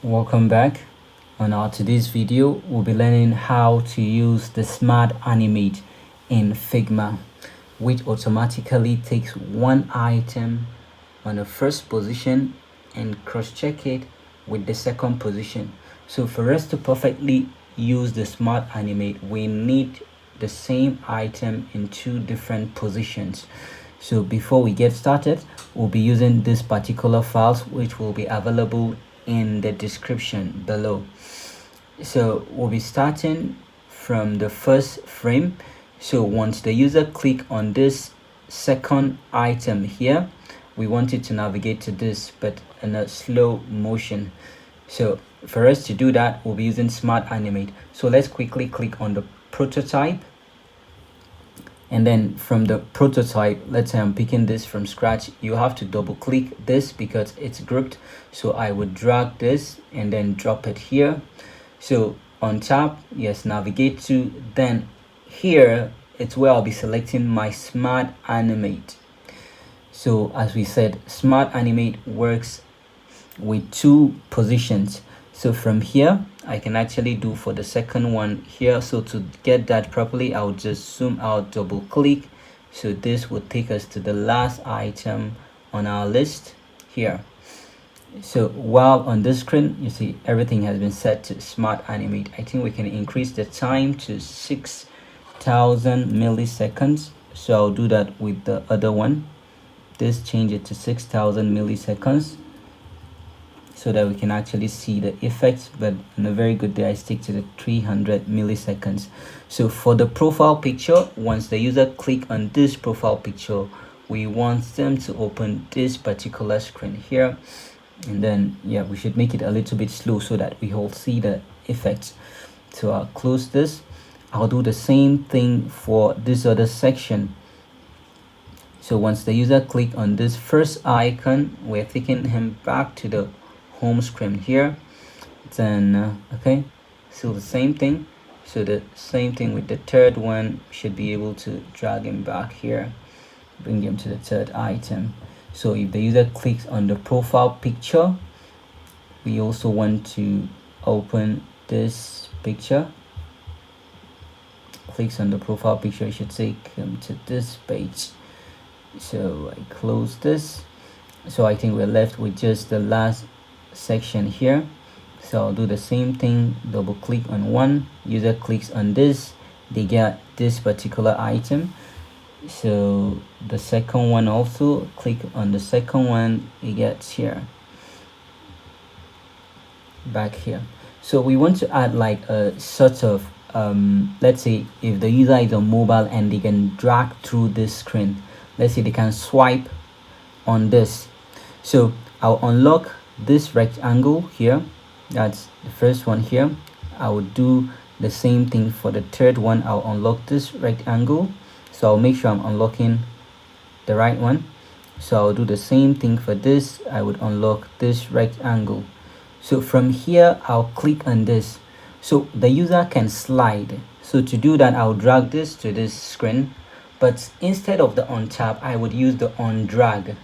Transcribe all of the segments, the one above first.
Welcome back. On our today's video, we'll be learning how to use the Smart Animate in Figma, which automatically takes one item on the first position and cross-check it with the second position. So for us to perfectly use the Smart Animate, we need the same item in two different positions. So before we get started, we'll be using this particular files, which will be available in the description below. So we'll be starting from the first frame. So once the user click on this second item here, we want it to navigate to this, but in a slow motion. So for us to do that, we'll be using Smart Animate. So let's quickly click on the prototype. And then from the prototype, let's say I'm picking this from scratch, you have to double click this because it's grouped. So I would drag this and then drop it here. So on top, yes, navigate to, then here it's where I'll be selecting my Smart Animate. So as we said, Smart Animate works with two positions. So from here, I can actually do for the second one here. So to get that properly, I'll just zoom out, double click. So this will take us to the last item on our list here. So while on this screen, you see everything has been set to Smart Animate. I think we can increase the time to 6,000 milliseconds. So I'll do that with the other one. This change it to 6,000 milliseconds so that we can actually see the effects, but on a very good day I stick to the 300 milliseconds. So for the profile picture, once the user click on this profile picture, we want them to open this particular screen here, and then yeah, we should make it a little bit slow so that we all see the effects. So I'll close this. I'll do the same thing for this other section. So once the user click on this first icon, we're taking him back to the home screen here. Then okay, so the same thing. So the same thing with the third one, should be able to drag him back here, bring him to the third item. So if the user clicks on the profile picture, we also want to open this picture. Clicks on the profile picture, it should take him to this page. So I close this. So I think we're left with just the last section here. So I'll do the same thing, double click on one, user clicks on this, they get this particular item. So the second one also, click on the second one, it gets here, back here. So we want to add like a sort of let's say if the user is on mobile and they can drag through this screen, let's say they can swipe on this. So I'll unlock this rectangle here, that's the first one here. I will do the same thing for the third one. I'll unlock this rectangle, so I'll make sure I'm unlocking the right one. So I'll do the same thing for this. I would unlock this rectangle. So from here I'll click on this so the user can slide. So to do that, I'll drag this to this screen, but instead of the on tap, I would use the on drag.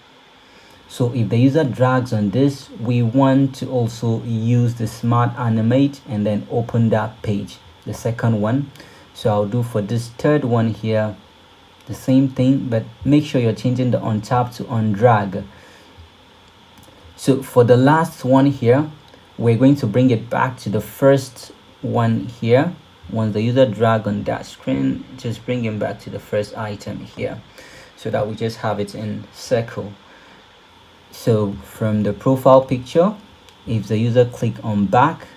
So if the user drags on this, we want to also use the Smart Animate and then open that page, the second one. So I'll do for this third one here the same thing, but make sure you're changing the on tap to on drag. So for the last one here, we're going to bring it back to the first one here. Once the user drag on that screen, just bring him back to the first item here, so that we just have it in circle. So from the profile picture, if the user click on back,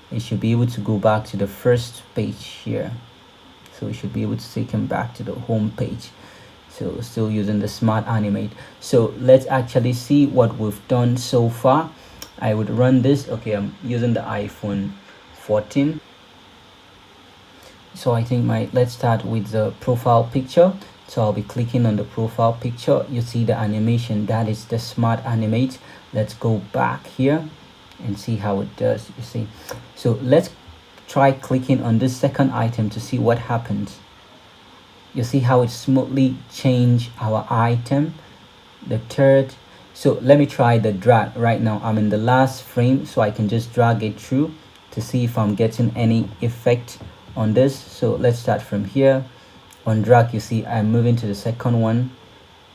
it should be able to go back to the first page here. So we should be able to take him back to the home page. So still using the Smart Animate. So let's actually see what we've done so far. I would run this. Okay, I'm using the iPhone 14. So I think let's start with the profile picture. So I'll be clicking on the profile picture. You see the animation, that is the Smart Animate. Let's go back here and see how it does. You see, so let's try clicking on this second item to see what happens. You see how it smoothly changed our item. The third, So let me try the drag. Right now I'm in the last frame, so I can just drag it through to see if I'm getting any effect on this. So let's start from here. On drag, you see I'm moving to the second one.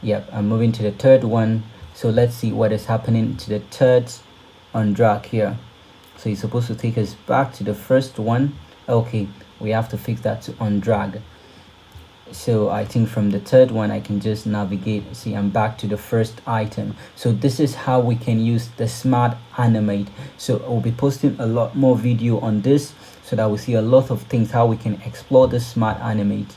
Yep, I'm moving to the third one. So let's see what is happening to the third on drag here. So it's supposed to take us back to the first one. Okay, we have to fix that to on drag. So I think from the third one I can just navigate. See, I'm back to the first item. So this is how we can use the smart animate. So I'll be posting a lot more video on this, so that we see a lot of things how we can explore the smart animate.